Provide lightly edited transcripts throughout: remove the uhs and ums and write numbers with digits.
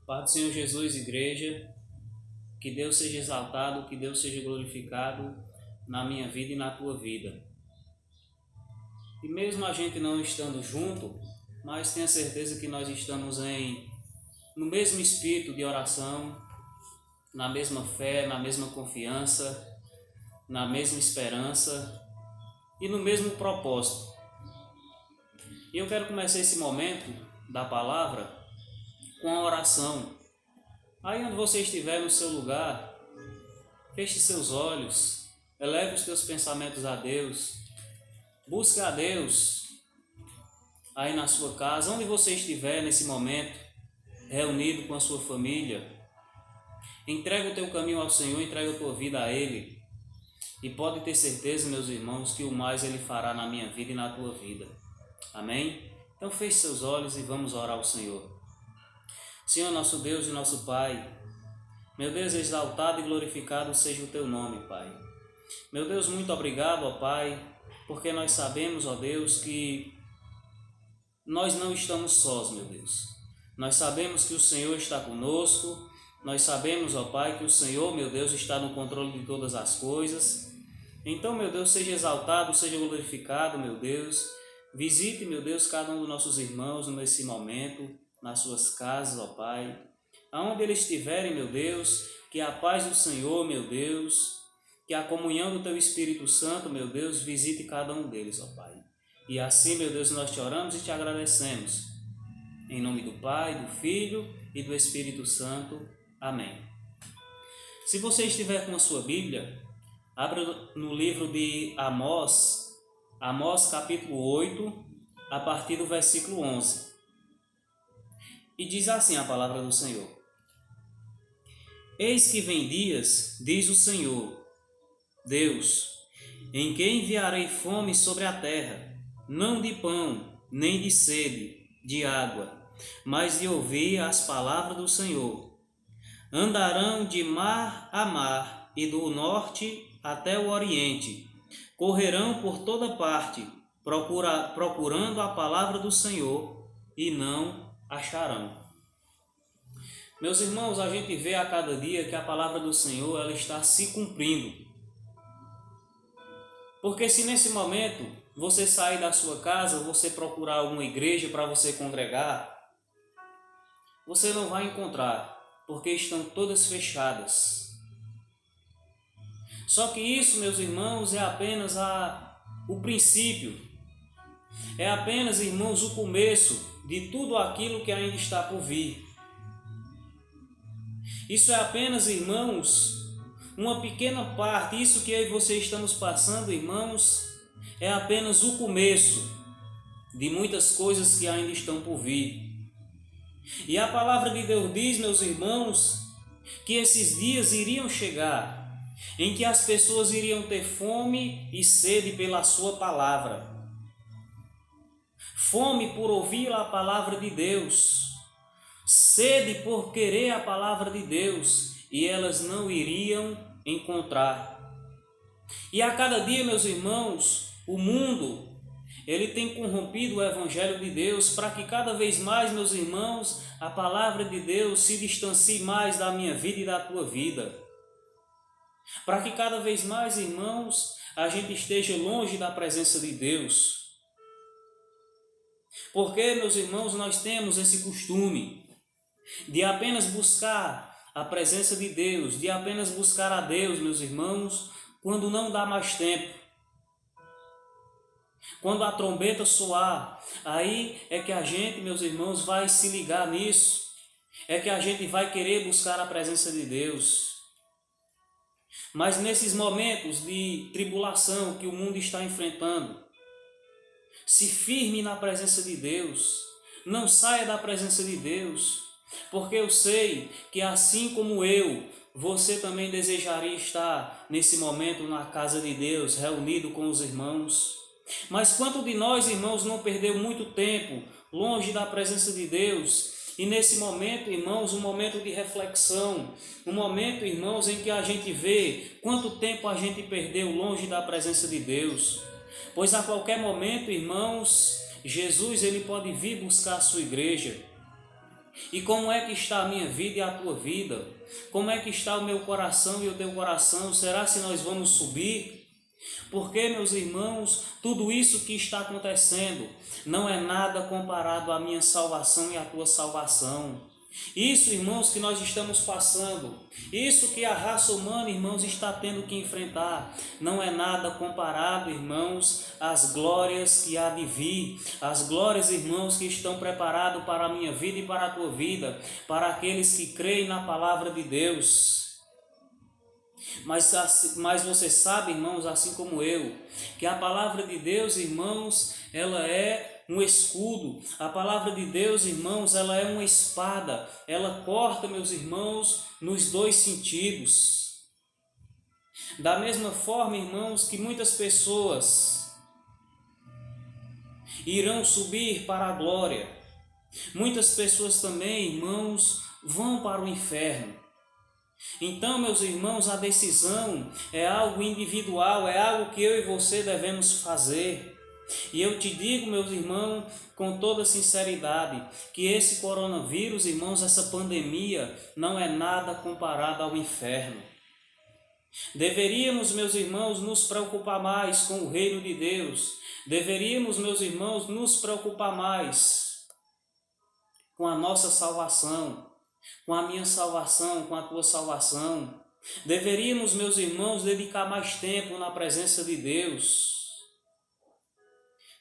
Pai do Senhor Jesus, igreja, que Deus seja exaltado, que Deus seja glorificado na minha vida e na tua vida. E mesmo a gente não estando junto, mas tenha certeza que nós estamos no mesmo espírito de oração, na mesma fé, na mesma confiança, na mesma esperança e no mesmo propósito. E eu quero começar esse momento da palavra com a oração. Aí onde você estiver no seu lugar, feche seus olhos, eleve os teus pensamentos a Deus, busque a Deus aí na sua casa, onde você estiver nesse momento, reunido com a sua família. Entrega o teu caminho ao Senhor, entrega a tua vida a Ele. E pode ter certeza, meus irmãos, que o mais Ele fará na minha vida e na tua vida. Amém? Então feche seus olhos e vamos orar ao Senhor. Senhor, nosso Deus e nosso Pai, meu Deus, exaltado e glorificado seja o teu nome, Pai. Meu Deus, muito obrigado, ó Pai, porque nós sabemos, ó Deus, que nós não estamos sós, meu Deus. Nós sabemos que o Senhor está conosco, nós sabemos, ó Pai, que o Senhor, meu Deus, está no controle de todas as coisas. Então, meu Deus, seja exaltado, seja glorificado, meu Deus. Visite, meu Deus, cada um dos nossos irmãos nesse momento, nas suas casas, ó Pai. Aonde eles estiverem, meu Deus, que a paz do Senhor, meu Deus, que a comunhão do Teu Espírito Santo, meu Deus, visite cada um deles, ó Pai. E assim, meu Deus, nós te oramos e te agradecemos. Em nome do Pai, do Filho e do Espírito Santo. Amém. Se você estiver com a sua Bíblia, abra no livro de Amós, Amós capítulo 8, a partir do versículo 11. E diz assim a palavra do Senhor. Eis que vem dias, diz o Senhor, Deus, em que enviarei fome sobre a terra, não de pão, nem de sede, de água, mas de ouvir as palavras do Senhor. Andarão de mar a mar e do norte até o oriente, correrão por toda parte, procurando a palavra do Senhor, e não acharão. Meus irmãos, a gente vê a cada dia que a palavra do Senhor ela está se cumprindo. Porque se nesse momento você sair da sua casa, você procurar alguma igreja para você congregar, você não vai encontrar, porque estão todas fechadas. Só que isso, meus irmãos, é apenas o princípio. É apenas, irmãos, o começo de tudo aquilo que ainda está por vir. Isso é apenas, irmãos, uma pequena parte. Isso que eu e você estamos passando, irmãos, é apenas o começo de muitas coisas que ainda estão por vir. E a palavra de Deus diz, meus irmãos, que esses dias iriam chegar, em que as pessoas iriam ter fome e sede pela sua palavra. Fome por ouvir a palavra de Deus, sede por querer a palavra de Deus, e elas não iriam encontrar. E a cada dia, meus irmãos, o mundo, ele tem corrompido o Evangelho de Deus para que cada vez mais, meus irmãos, a palavra de Deus se distancie mais da minha vida e da tua vida. Para que cada vez mais, irmãos, a gente esteja longe da presença de Deus. Porque, meus irmãos, nós temos esse costume de apenas buscar a presença de Deus, de apenas buscar a Deus, meus irmãos, quando não dá mais tempo. Quando a trombeta soar, aí é que a gente, meus irmãos, vai se ligar nisso. É que a gente vai querer buscar a presença de Deus. Mas nesses momentos de tribulação que o mundo está enfrentando, se firme na presença de Deus. Não saia da presença de Deus. Porque eu sei que assim como eu, você também desejaria estar nesse momento na casa de Deus, reunido com os irmãos. Mas quanto de nós, irmãos, não perdeu muito tempo longe da presença de Deus? E nesse momento, irmãos, um momento de reflexão, um momento, irmãos, em que a gente vê quanto tempo a gente perdeu longe da presença de Deus. Pois a qualquer momento, irmãos, Jesus ele pode vir buscar a sua igreja. E como é que está a minha vida e a tua vida? Como é que está o meu coração e o teu coração? Será se nós vamos subir? Porque, meus irmãos, tudo isso que está acontecendo não é nada comparado à minha salvação e à tua salvação. Isso, irmãos, que nós estamos passando, isso que a raça humana, irmãos, está tendo que enfrentar, não é nada comparado, irmãos, às glórias que há de vir, as glórias, irmãos, que estão preparadas para a minha vida e para a tua vida, para aqueles que creem na palavra de Deus. Mas você sabe, irmãos, assim como eu, que a palavra de Deus, irmãos, ela é um escudo. A palavra de Deus, irmãos, ela é uma espada. Ela corta, meus irmãos, nos dois sentidos. Da mesma forma, irmãos, que muitas pessoas irão subir para a glória. Muitas pessoas também, irmãos, vão para o inferno. Então, meus irmãos, a decisão é algo individual, é algo que eu e você devemos fazer. E eu te digo, meus irmãos, com toda sinceridade, que esse coronavírus, irmãos, essa pandemia, não é nada comparada ao inferno. Deveríamos, meus irmãos, nos preocupar mais com o reino de Deus. Deveríamos, meus irmãos, nos preocupar mais com a nossa salvação, com a minha salvação, com a tua salvação. Deveríamos, meus irmãos, dedicar mais tempo na presença de Deus.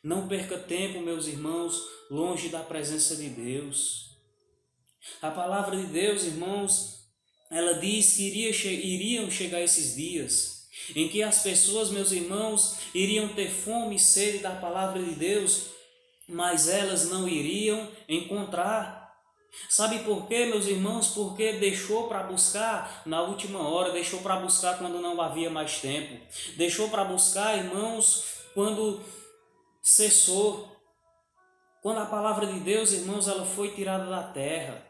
Não perca tempo, meus irmãos, longe da presença de Deus. A palavra de Deus, irmãos, ela diz que iriam chegar esses dias em que as pessoas, meus irmãos, iriam ter fome e sede da palavra de Deus, mas elas não iriam encontrar. Sabe por quê, meus irmãos? Porque deixou para buscar na última hora, deixou para buscar quando não havia mais tempo, deixou para buscar, irmãos, quando cessou, quando a palavra de Deus, irmãos, ela foi tirada da terra.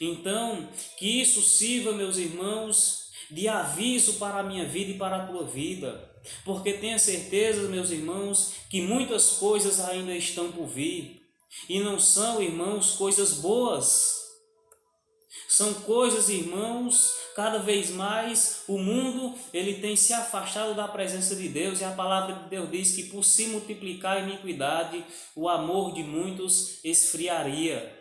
Então, que isso sirva, meus irmãos, de aviso para a minha vida e para a tua vida, porque tenha certeza, meus irmãos, que muitas coisas ainda estão por vir, e não são, irmãos, coisas boas. São coisas, irmãos, cada vez mais o mundo ele tem se afastado da presença de Deus, e a palavra de Deus diz que por se multiplicar a iniquidade, o amor de muitos esfriaria.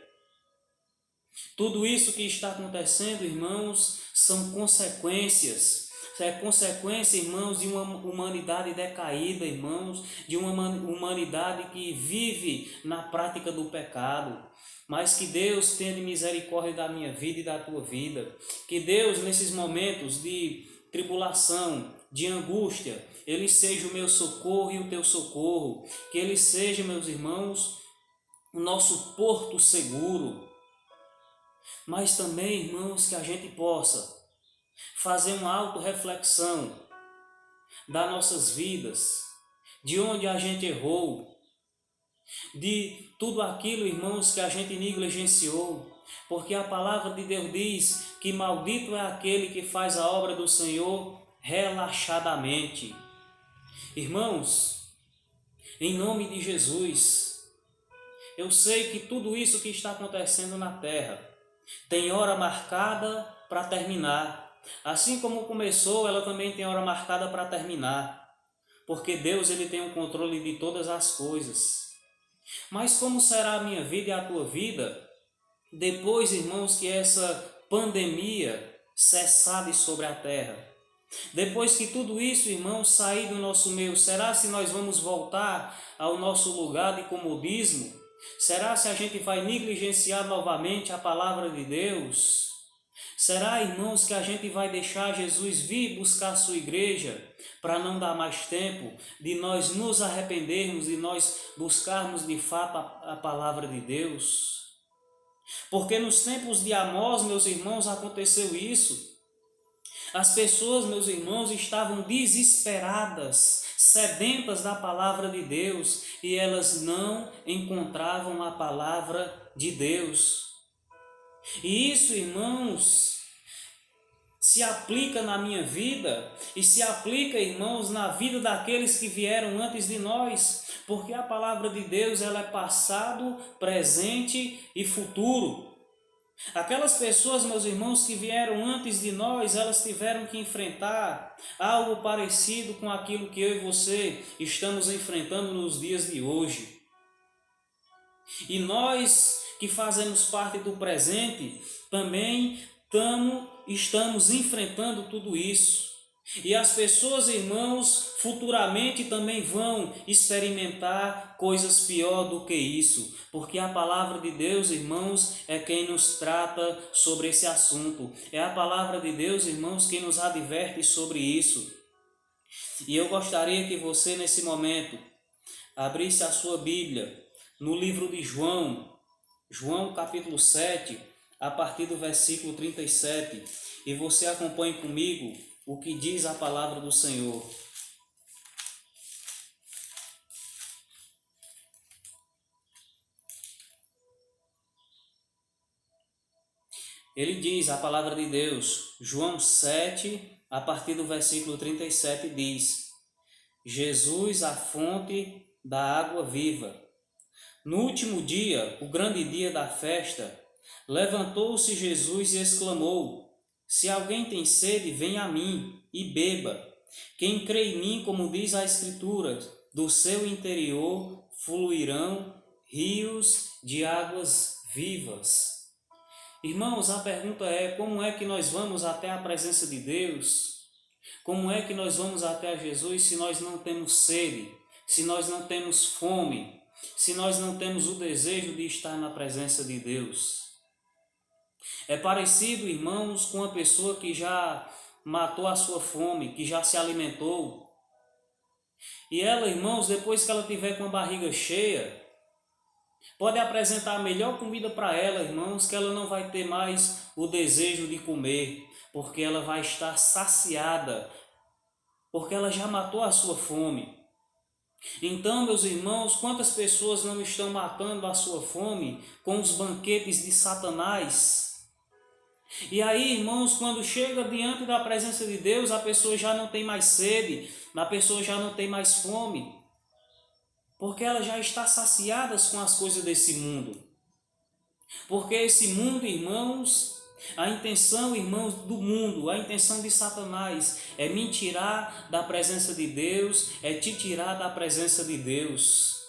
Tudo isso que está acontecendo, irmãos, são consequências. É consequência, irmãos, de uma humanidade decaída, irmãos, de uma humanidade que vive na prática do pecado. Mas que Deus tenha misericórdia da minha vida e da tua vida. Que Deus, nesses momentos de tribulação, de angústia, Ele seja o meu socorro e o teu socorro. Que Ele seja, meus irmãos, o nosso porto seguro. Mas também, irmãos, que a gente possa fazer uma autorreflexão das nossas vidas, de onde a gente errou, de tudo aquilo, irmãos, que a gente negligenciou, porque a palavra de Deus diz que maldito é aquele que faz a obra do Senhor relaxadamente. Irmãos, em nome de Jesus, eu sei que tudo isso que está acontecendo na terra tem hora marcada para terminar. Assim como começou, ela também tem hora marcada para terminar. Porque Deus ele tem o controle de todas as coisas. Mas como será a minha vida e a tua vida depois, irmãos, que essa pandemia cessar de sobre a terra? Depois que tudo isso, irmãos, sair do nosso meio, será se nós vamos voltar ao nosso lugar de comodismo? Será se a gente vai negligenciar novamente a palavra de Deus? Será, irmãos, que a gente vai deixar Jesus vir buscar a sua igreja para não dar mais tempo de nós nos arrependermos e nós buscarmos de fato a palavra de Deus? Porque nos tempos de Amós, meus irmãos, aconteceu isso. As pessoas, meus irmãos, estavam desesperadas, sedentas da palavra de Deus, e elas não encontravam a palavra de Deus. E isso, irmãos, se aplica na minha vida e se aplica, irmãos, na vida daqueles que vieram antes de nós, porque a palavra de Deus ela é passado, presente e futuro. Aquelas pessoas, meus irmãos, que vieram antes de nós, elas tiveram que enfrentar algo parecido com aquilo que eu e você estamos enfrentando nos dias de hoje. E nós que fazemos parte do presente, também estamos enfrentando tudo isso. E as pessoas, irmãos, futuramente também vão experimentar coisas pior do que isso, porque a palavra de Deus, irmãos, é quem nos trata sobre esse assunto. É a palavra de Deus, irmãos, quem nos adverte sobre isso. E eu gostaria que você, nesse momento, abrisse a sua Bíblia no livro de João, João capítulo 7, a partir do versículo 37, e você acompanhe comigo o que diz a palavra do Senhor. Ele diz, a palavra de Deus, João 7, a partir do versículo 37, diz: Jesus, a fonte da água viva. No último dia, o grande dia da festa, levantou-se Jesus e exclamou: Se alguém tem sede, venha a mim e beba. Quem crê em mim, como diz a Escritura, do seu interior fluirão rios de águas vivas. Irmãos, a pergunta é: como é que nós vamos até a presença de Deus? Como é que nós vamos até Jesus se nós não temos sede, se nós não temos fome, se nós não temos o desejo de estar na presença de Deus? É parecido, irmãos, com uma pessoa que já matou a sua fome, que já se alimentou. E ela, irmãos, depois que ela tiver com a barriga cheia, pode apresentar a melhor comida para ela, irmãos, que ela não vai ter mais o desejo de comer, porque ela vai estar saciada, porque ela já matou a sua fome. Então, meus irmãos, quantas pessoas não estão matando a sua fome com os banquetes de Satanás? E aí, irmãos, quando chega diante da presença de Deus, a pessoa já não tem mais sede, a pessoa já não tem mais fome, porque ela já está saciada com as coisas desse mundo. Porque esse mundo, irmãos, a intenção, irmãos, do mundo, a intenção de Satanás é me tirar da presença de Deus, é te tirar da presença de Deus.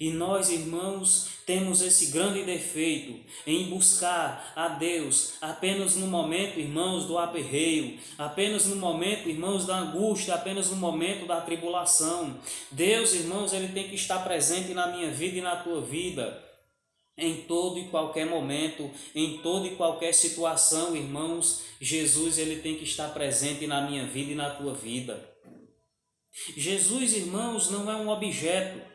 E nós, irmãos, temos esse grande defeito em buscar a Deus apenas no momento, irmãos, do aperreio, apenas no momento, irmãos, da angústia, apenas no momento da tribulação. Deus, irmãos, Ele tem que estar presente na minha vida e na tua vida, em todo e qualquer momento, em toda e qualquer situação, irmãos. Jesus, Ele tem que estar presente na minha vida e na tua vida. Jesus, irmãos, não é um objeto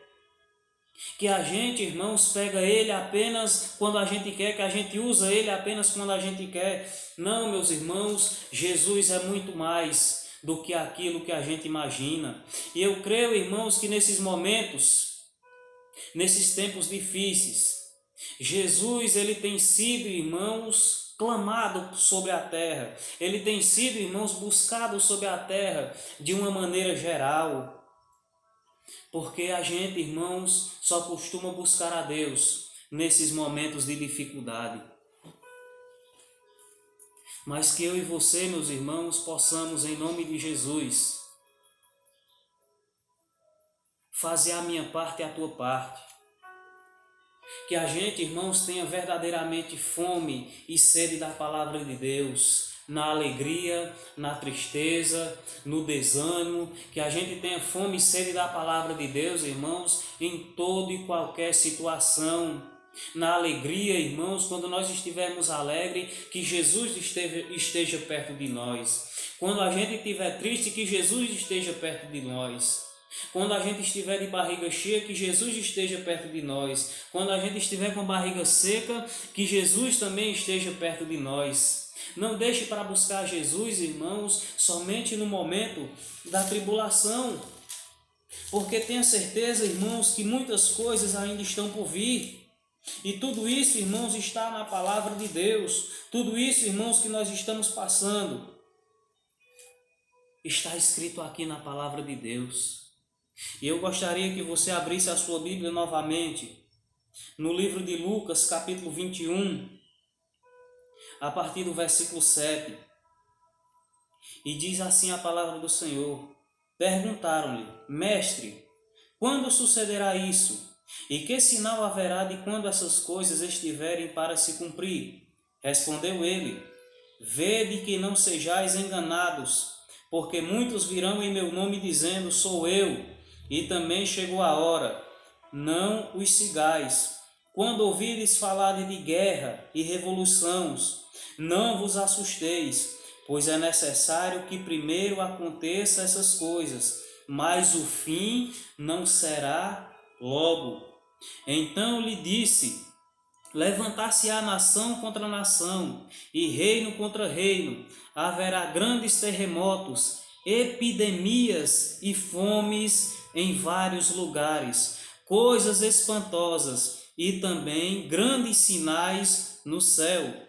que a gente, irmãos, pega ele apenas quando a gente quer, que a gente usa ele apenas quando a gente quer. Não, meus irmãos, Jesus é muito mais do que aquilo que a gente imagina. E eu creio, irmãos, que nesses momentos, nesses tempos difíceis, Jesus, ele tem sido, irmãos, clamado sobre a terra. Ele tem sido, irmãos, buscado sobre a terra de uma maneira geral. Porque a gente, irmãos, só costuma buscar a Deus nesses momentos de dificuldade. Mas que eu e você, meus irmãos, possamos, em nome de Jesus, fazer a minha parte e a tua parte. Que a gente, irmãos, tenha verdadeiramente fome e sede da palavra de Deus, na alegria, na tristeza, no desânimo, que a gente tenha fome e sede da palavra de Deus, irmãos, em toda e qualquer situação. Na alegria, irmãos, quando nós estivermos alegres, que Jesus esteja perto de nós. Quando a gente estiver triste, que Jesus esteja perto de nós. Quando a gente estiver de barriga cheia, que Jesus esteja perto de nós. Quando a gente estiver com a barriga seca, que Jesus também esteja perto de nós. Não deixe para buscar Jesus, irmãos, somente no momento da tribulação. Porque tenha certeza, irmãos, que muitas coisas ainda estão por vir. E tudo isso, irmãos, está na palavra de Deus. Tudo isso, irmãos, que nós estamos passando, está escrito aqui na palavra de Deus. E eu gostaria que você abrisse a sua Bíblia novamente no livro de Lucas, capítulo 21. a partir do versículo 7. E diz assim a palavra do Senhor: perguntaram-lhe: Mestre, quando sucederá isso? E que sinal haverá de quando essas coisas estiverem para se cumprir? Respondeu ele: vede que não sejais enganados, porque muitos virão em meu nome dizendo: sou eu, e também chegou a hora. Não os sigais. Quando ouvirdes falar de guerra e revoluções, não vos assusteis, pois é necessário que primeiro aconteça essas coisas, mas o fim não será logo. Então lhe disse: levantar-se-á nação contra nação, e reino contra reino. Haverá grandes terremotos, epidemias e fomes em vários lugares, coisas espantosas e também grandes sinais no céu.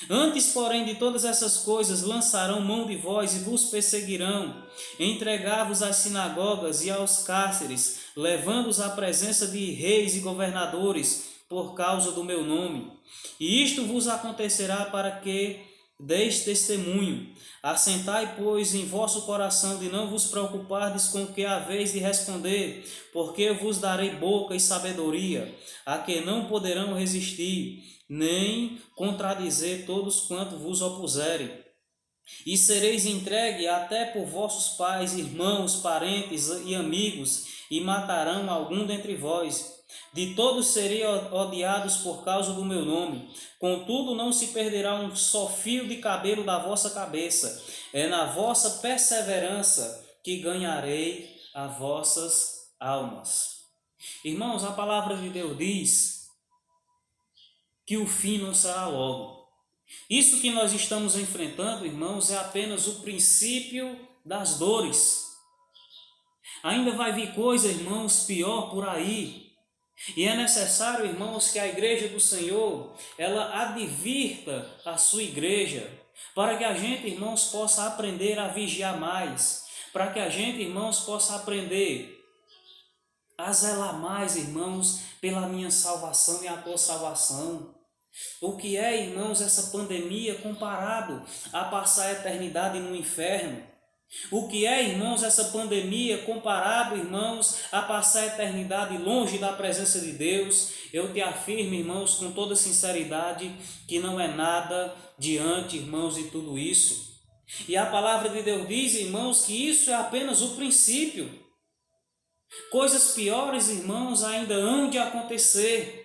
Antes, porém, de todas essas coisas, lançarão mão de vós e vos perseguirão, entregar-vos às sinagogas e aos cárceres, levando-os à presença de reis e governadores, por causa do meu nome. E isto vos acontecerá para que deis testemunho. Assentai, pois, em vosso coração de não vos preocupardes com o que haveis de responder, porque eu vos darei boca e sabedoria, a que não poderão resistir, nem contradizer todos quanto vos opuserem. E sereis entregue até por vossos pais, irmãos, parentes e amigos, e matarão algum dentre vós. De todos seriam odiados por causa do meu nome. Contudo, não se perderá um só fio de cabelo da vossa cabeça. É na vossa perseverança que ganharei as vossas almas. Irmãos, a palavra de Deus diz que o fim não será logo. Isso que nós estamos enfrentando, irmãos, é apenas o princípio das dores. Ainda vai vir coisa, irmãos, pior por aí. E é necessário, irmãos, que a igreja do Senhor, ela advirta a sua igreja, para que a gente, irmãos, possa aprender a vigiar mais, para que a gente, irmãos, possa aprender a zelar mais, irmãos, pela minha salvação e a tua salvação. O que é, irmãos, essa pandemia comparado a passar a eternidade no inferno? O que é, irmãos, essa pandemia comparado, irmãos, a passar a eternidade longe da presença de Deus? Eu te afirmo, irmãos, com toda sinceridade, que não é nada diante, irmãos, de tudo isso. E a palavra de Deus diz, irmãos, que isso é apenas o princípio. Coisas piores, irmãos, ainda hão de acontecer.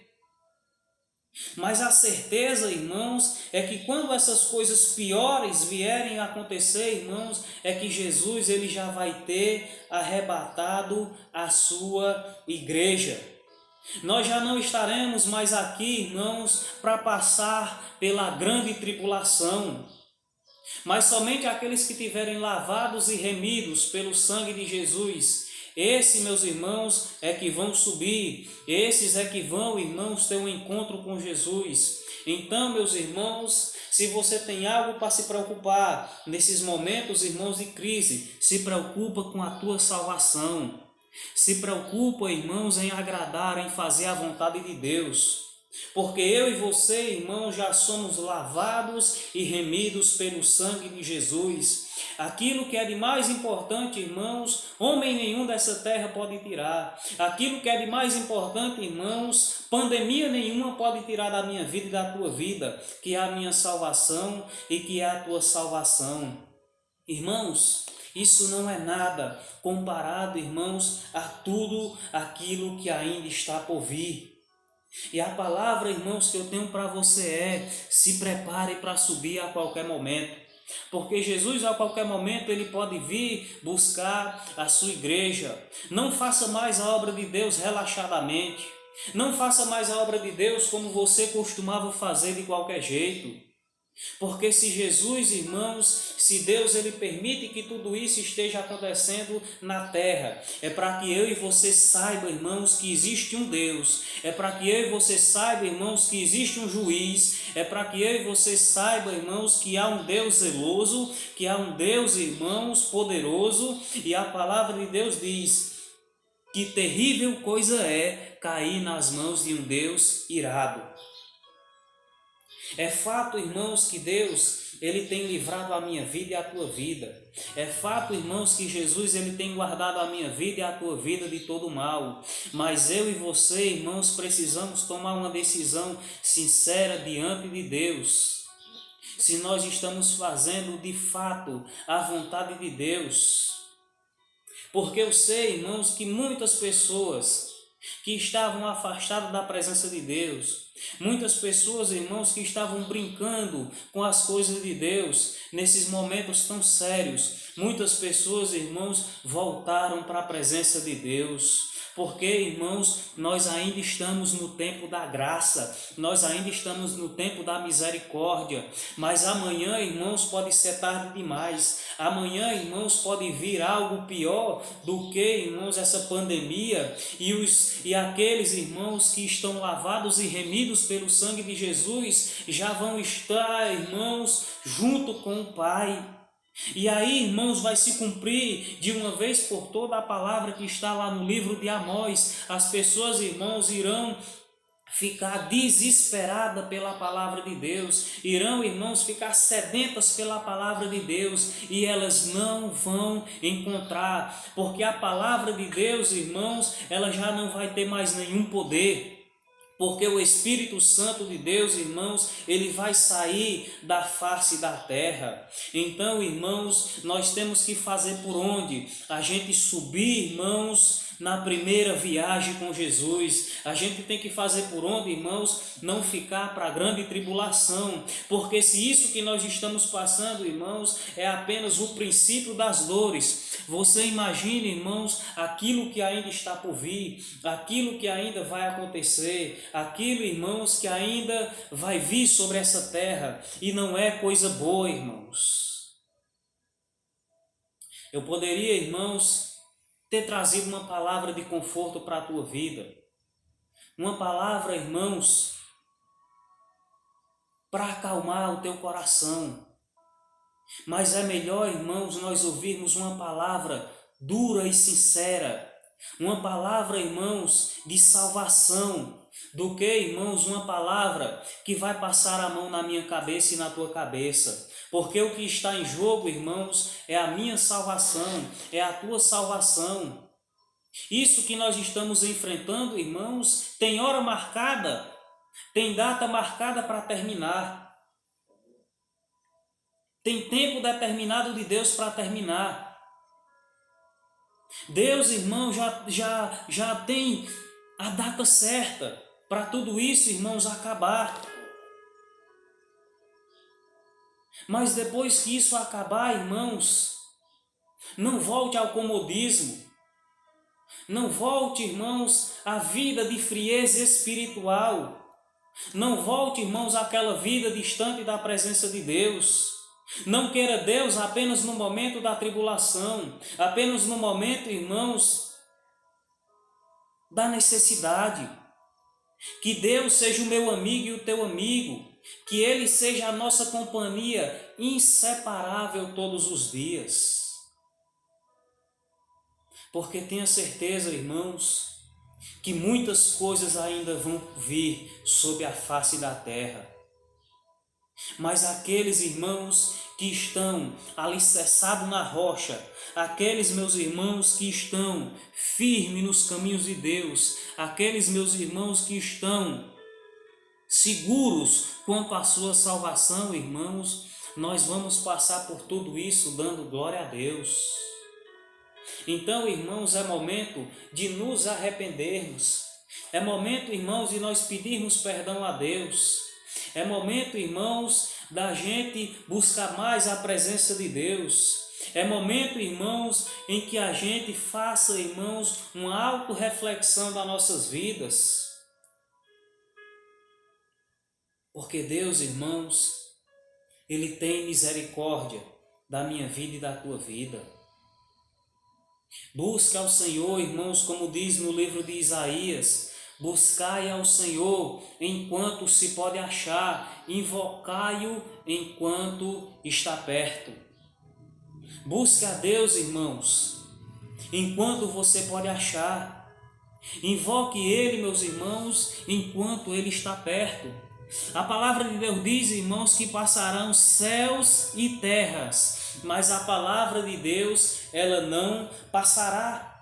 Mas a certeza, irmãos, é que quando essas coisas piores vierem a acontecer, irmãos, é que Jesus ele já vai ter arrebatado a sua igreja. Nós já não estaremos mais aqui, irmãos, para passar pela grande tribulação. Mas somente aqueles que tiverem lavados e remidos pelo sangue de Jesus, esses, meus irmãos, é que vão subir, esses é que vão, irmãos, ter um encontro com Jesus. Então, meus irmãos, se você tem algo para se preocupar nesses momentos, irmãos, de crise, se preocupa com a tua salvação. Se preocupa, irmãos, em agradar, em fazer a vontade de Deus. Porque eu e você, irmãos, já somos lavados e remidos pelo sangue de Jesus. Aquilo que é de mais importante, irmãos, homem nenhum dessa terra pode tirar. Aquilo que é de mais importante, irmãos, pandemia nenhuma pode tirar da minha vida e da tua vida, que é a minha salvação e que é a tua salvação. Irmãos, isso não é nada comparado, irmãos, a tudo aquilo que ainda está por vir. E a palavra, irmãos, que eu tenho para você é: se prepare para subir a qualquer momento. Porque Jesus a qualquer momento ele pode vir buscar a sua igreja. Não faça mais a obra de Deus relaxadamente. Não faça mais a obra de Deus como você costumava fazer de qualquer jeito. Porque se Jesus, irmãos, se Deus ele permite que tudo isso esteja acontecendo na terra, é para que eu e você saiba, irmãos, que existe um Deus, é para que eu e você saiba, irmãos, que existe um juiz, é para que eu e você saiba, irmãos, que há um Deus zeloso, que há um Deus, irmãos, poderoso, e a palavra de Deus diz que terrível coisa é cair nas mãos de um Deus irado. É fato, irmãos, que Deus, Ele tem livrado a minha vida e a tua vida. É fato, irmãos, que Jesus, Ele tem guardado a minha vida e a tua vida de todo mal. Mas eu e você, irmãos, precisamos tomar uma decisão sincera diante de Deus. Se nós estamos fazendo de fato a vontade de Deus. Porque eu sei, irmãos, que muitas pessoas que estavam afastadas da presença de Deus, muitas pessoas, irmãos, que estavam brincando com as coisas de Deus, nesses momentos tão sérios, muitas pessoas, irmãos, voltaram para a presença de Deus. Porque, irmãos, nós ainda estamos no tempo da graça, nós ainda estamos no tempo da misericórdia, mas amanhã, irmãos, pode ser tarde demais. Amanhã, irmãos, pode vir algo pior do que, irmãos, essa pandemia e aqueles, irmãos, que estão lavados e remidos pelo sangue de Jesus já vão estar, irmãos, junto com o Pai. E aí, irmãos, vai se cumprir de uma vez por toda a palavra que está lá no livro de Amós. As pessoas, irmãos, irão ficar desesperadas pela palavra de Deus, irão, irmãos, ficar sedentas pela palavra de Deus, e elas não vão encontrar, porque a palavra de Deus, irmãos, ela já não vai ter mais nenhum poder. Porque o Espírito Santo de Deus, irmãos, ele vai sair da face da terra. Então, irmãos, nós temos que fazer por onde? A gente subir, irmãos, na primeira viagem com Jesus. A gente tem que fazer por onde, irmãos? Não ficar para a grande tribulação. Porque se isso que nós estamos passando, irmãos, é apenas o princípio das dores. Você imagina, irmãos, aquilo que ainda está por vir, aquilo que ainda vai acontecer, aquilo, irmãos, que ainda vai vir sobre essa terra, e não é coisa boa, irmãos. Eu poderia, irmãos, ter trazido uma palavra de conforto para a tua vida, uma palavra, irmãos, para acalmar o teu coração. Mas é melhor, irmãos, nós ouvirmos uma palavra dura e sincera, uma palavra, irmãos, de salvação, do que, irmãos, uma palavra que vai passar a mão na minha cabeça e na tua cabeça. Porque o que está em jogo, irmãos, é a minha salvação, é a tua salvação. Isso que nós estamos enfrentando, irmãos, tem hora marcada, tem data marcada para terminar. Tem tempo determinado de Deus para terminar. Deus, irmão, já tem a data certa para tudo isso, irmãos, acabar. Mas depois que isso acabar, irmãos, não volte ao comodismo. Não volte, irmãos, à vida de frieza espiritual. Não volte, irmãos, àquela vida distante da presença de Deus. Não queira Deus apenas no momento da tribulação, apenas no momento, irmãos, da necessidade. Que Deus seja o meu amigo e o teu amigo, que Ele seja a nossa companhia inseparável todos os dias. Porque tenha certeza, irmãos, que muitas coisas ainda vão vir sobre a face da terra. Mas aqueles irmãos que estão alicerçados na rocha, aqueles meus irmãos que estão firmes nos caminhos de Deus, aqueles meus irmãos que estão seguros quanto à sua salvação, irmãos, nós vamos passar por tudo isso dando glória a Deus. Então, irmãos, é momento de nos arrependermos. É momento, irmãos, de nós pedirmos perdão a Deus. É momento, irmãos, da gente buscar mais a presença de Deus. É momento, irmãos, em que a gente faça, irmãos, uma autorreflexão das nossas vidas. Porque Deus, irmãos, Ele tem misericórdia da minha vida e da tua vida. Busca ao Senhor, irmãos, como diz no livro de Isaías, buscai ao Senhor enquanto se pode achar, invocai-o enquanto está perto. Busque a Deus, irmãos, enquanto você pode achar. Invoque Ele, meus irmãos, enquanto Ele está perto. A palavra de Deus diz, irmãos, que passarão céus e terras, mas a palavra de Deus, ela não passará.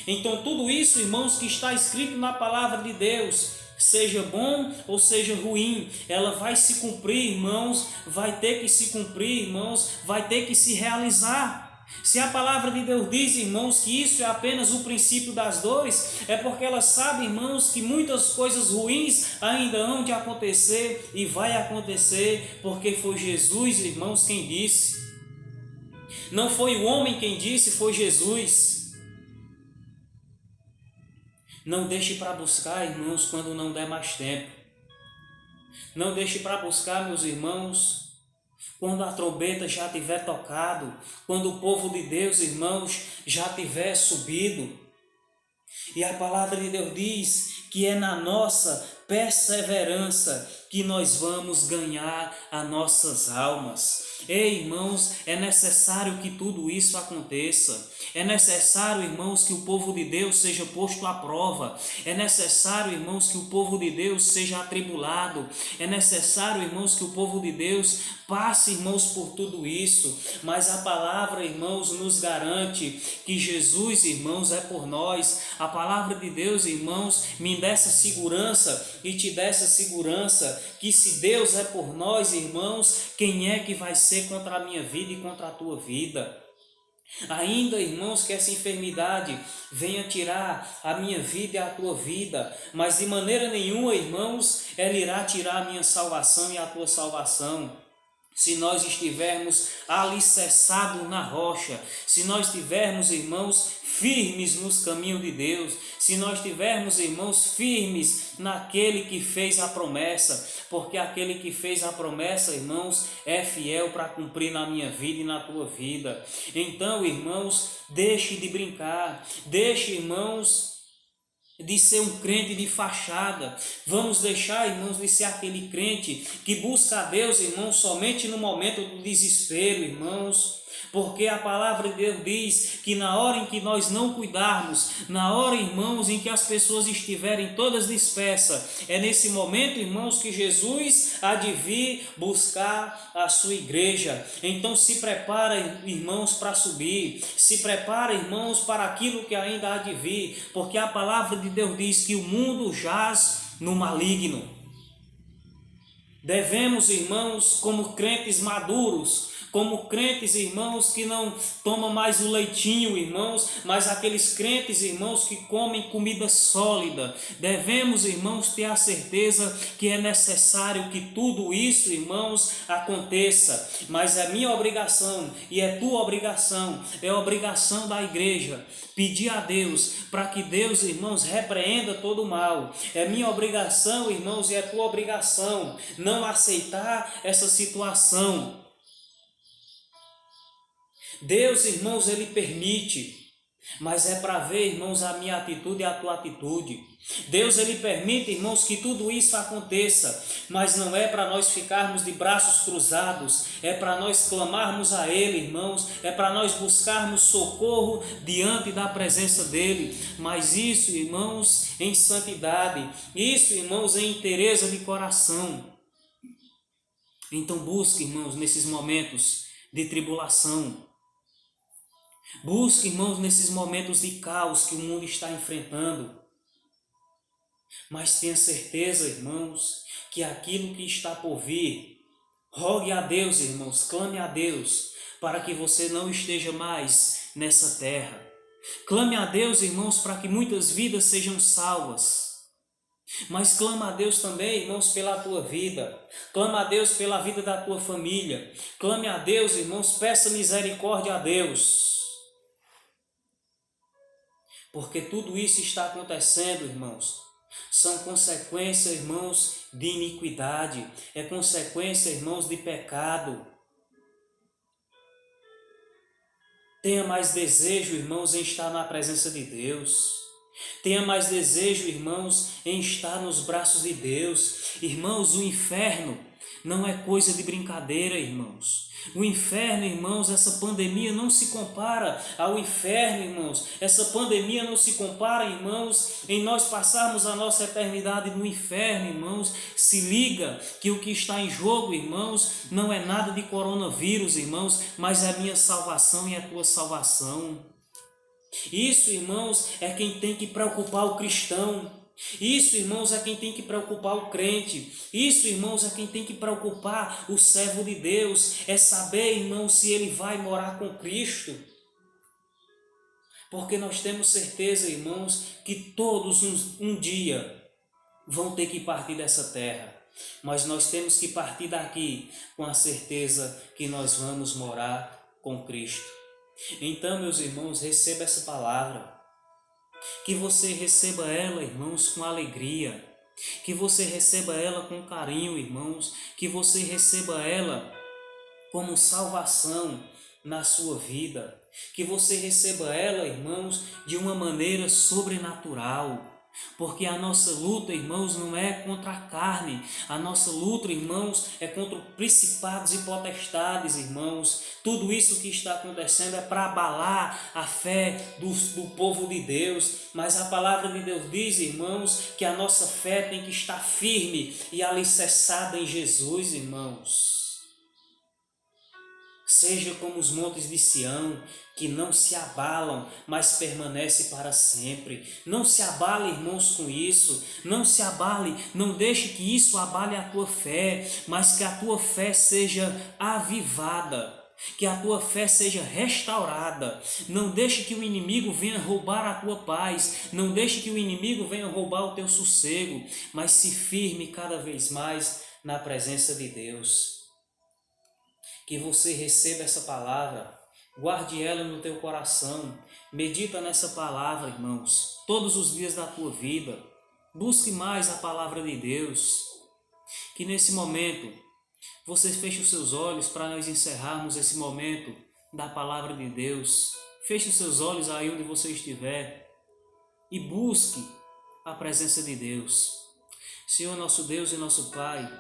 Então tudo isso, irmãos, que está escrito na palavra de Deus, seja bom ou seja ruim, ela vai se cumprir, irmãos, vai ter que se cumprir, irmãos, vai ter que se realizar. Se a palavra de Deus diz, irmãos, que isso é apenas o princípio das dores, é porque ela sabe, irmãos, que muitas coisas ruins ainda hão de acontecer e vai acontecer, porque foi Jesus, irmãos, quem disse. Não foi o homem quem disse, foi Jesus. Não deixe para buscar, irmãos, quando não der mais tempo. Não deixe para buscar, meus irmãos, quando a trombeta já tiver tocado, quando o povo de Deus, irmãos, já tiver subido. E a palavra de Deus diz que é na nossa perseverança que nós vamos ganhar as nossas almas. Ei, irmãos, é necessário que tudo isso aconteça. É necessário, irmãos, que o povo de Deus seja posto à prova. É necessário, irmãos, que o povo de Deus seja atribulado. É necessário, irmãos, que o povo de Deus passe, irmãos, por tudo isso. Mas a palavra, irmãos, nos garante que Jesus, irmãos, é por nós. A palavra de Deus, irmãos, me dá essa segurança e te dá essa segurança que se Deus é por nós, irmãos, quem é que vai ser contra a minha vida e contra a tua vida? Ainda, irmãos, que essa enfermidade venha tirar a minha vida e a tua vida, mas de maneira nenhuma, irmãos, ela irá tirar a minha salvação e a tua salvação. Se nós estivermos alicerçados na rocha, se nós estivermos, irmãos, firmes nos caminhos de Deus, se nós estivermos, irmãos, firmes naquele que fez a promessa, porque aquele que fez a promessa, irmãos, é fiel para cumprir na minha vida e na tua vida. Então, irmãos, deixe de brincar, deixe, irmãos, de ser um crente de fachada. Vamos deixar, irmãos, de ser aquele crente que busca a Deus, irmãos, somente no momento do desespero, irmãos. Porque a palavra de Deus diz que na hora em que nós não cuidarmos, na hora, irmãos, em que as pessoas estiverem todas dispersas, é nesse momento, irmãos, que Jesus há de vir buscar a sua igreja. Então se prepara, irmãos, para subir, se prepara, irmãos, para aquilo que ainda há de vir, porque a palavra de Deus diz que o mundo jaz no maligno. Devemos, irmãos, como crentes maduros, como crentes, irmãos, que não tomam mais o leitinho, irmãos, mas aqueles crentes, irmãos, que comem comida sólida. Devemos, irmãos, ter a certeza que é necessário que tudo isso, irmãos, aconteça. Mas é minha obrigação e é tua obrigação, é a obrigação da igreja, pedir a Deus para que Deus, irmãos, repreenda todo o mal. É minha obrigação, irmãos, e é tua obrigação não aceitar essa situação. Deus, irmãos, Ele permite, mas é para ver, irmãos, a minha atitude e a tua atitude. Deus, Ele permite, irmãos, que tudo isso aconteça, mas não é para nós ficarmos de braços cruzados, é para nós clamarmos a Ele, irmãos, é para nós buscarmos socorro diante da presença dEle, mas isso, irmãos, em santidade, isso, irmãos, em inteireza de coração. Então busque, irmãos, nesses momentos de tribulação, busque, irmãos, nesses momentos de caos que o mundo está enfrentando. Mas tenha certeza, irmãos, que aquilo que está por vir, rogue a Deus, irmãos, clame a Deus, para que você não esteja mais nessa terra. Clame a Deus, irmãos, para que muitas vidas sejam salvas. Mas clama a Deus também, irmãos, pela tua vida. Clama a Deus pela vida da tua família. Clame a Deus, irmãos, peça misericórdia a Deus. Porque tudo isso está acontecendo, irmãos. São consequências, irmãos, de iniquidade. É consequência, irmãos, de pecado. Tenha mais desejo, irmãos, em estar na presença de Deus. Tenha mais desejo, irmãos, em estar nos braços de Deus. Irmãos, o inferno não é coisa de brincadeira, irmãos. O inferno, irmãos, essa pandemia não se compara ao inferno, irmãos. Essa pandemia não se compara, irmãos, em nós passarmos a nossa eternidade no inferno, irmãos. Se liga que o que está em jogo, irmãos, não é nada de coronavírus, irmãos, mas é a minha salvação e a tua salvação. Isso, irmãos, é quem tem que preocupar o cristão. Isso, irmãos, é quem tem que preocupar o crente. Isso, irmãos, é quem tem que preocupar o servo de Deus. É saber, irmãos, se ele vai morar com Cristo. Porque nós temos certeza, irmãos, que todos um dia vão ter que partir dessa terra. Mas nós temos que partir daqui com a certeza que nós vamos morar com Cristo. Então, meus irmãos, receba essa palavra. Que você receba ela, irmãos, com alegria. Que você receba ela com carinho, irmãos. Que você receba ela como salvação na sua vida. Que você receba ela, irmãos, de uma maneira sobrenatural. Porque a nossa luta, irmãos, não é contra a carne. A nossa luta, irmãos, é contra principados e potestades, irmãos. Tudo isso que está acontecendo é para abalar a fé do povo de Deus. Mas a palavra de Deus diz, irmãos, que a nossa fé tem que estar firme e alicerçada em Jesus, irmãos. Seja como os montes de Sião, que não se abalam, mas permanece para sempre. Não se abale, irmãos, com isso. Não se abale, não deixe que isso abale a tua fé, mas que a tua fé seja avivada. Que a tua fé seja restaurada. Não deixe que o inimigo venha roubar a tua paz. Não deixe que o inimigo venha roubar o teu sossego. Mas se firme cada vez mais na presença de Deus. Que você receba essa palavra, guarde ela no teu coração, medita nessa palavra, irmãos, todos os dias da tua vida, busque mais a palavra de Deus. Que nesse momento, você feche os seus olhos para nós encerrarmos esse momento da palavra de Deus. Feche os seus olhos aí onde você estiver e busque a presença de Deus. Senhor, nosso Deus e nosso Pai,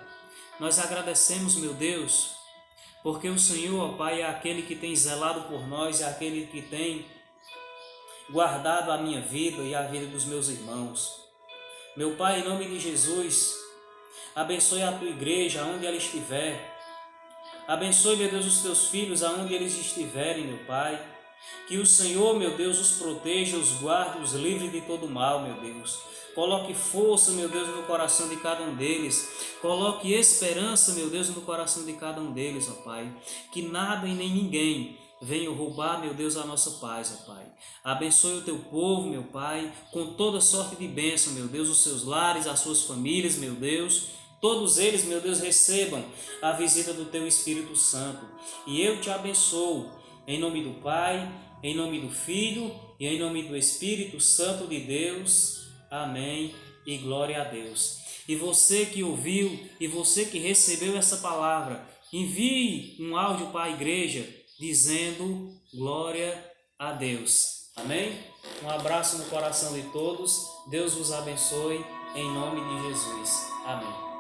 nós agradecemos, meu Deus, porque o Senhor, ó Pai, é aquele que tem zelado por nós, é aquele que tem guardado a minha vida e a vida dos meus irmãos. Meu Pai, em nome de Jesus, abençoe a tua igreja aonde ela estiver. Abençoe, meu Deus, os teus filhos aonde eles estiverem, meu Pai. Que o Senhor, meu Deus, os proteja, os guarde, os livre de todo mal, meu Deus. Coloque força, meu Deus, no coração de cada um deles. Coloque esperança, meu Deus, no coração de cada um deles, ó Pai. Que nada e nem ninguém venha roubar, meu Deus, a nossa paz, ó Pai. Abençoe o teu povo, meu Pai, com toda sorte de bênção, meu Deus, os seus lares, as suas famílias, meu Deus. Todos eles, meu Deus, recebam a visita do teu Espírito Santo. E eu te abençoo, em nome do Pai, em nome do Filho e em nome do Espírito Santo de Deus. Amém e glória a Deus. E você que ouviu e você que recebeu essa palavra, envie um áudio para a igreja dizendo glória a Deus. Amém? Um abraço no coração de todos. Deus vos abençoe em nome de Jesus. Amém.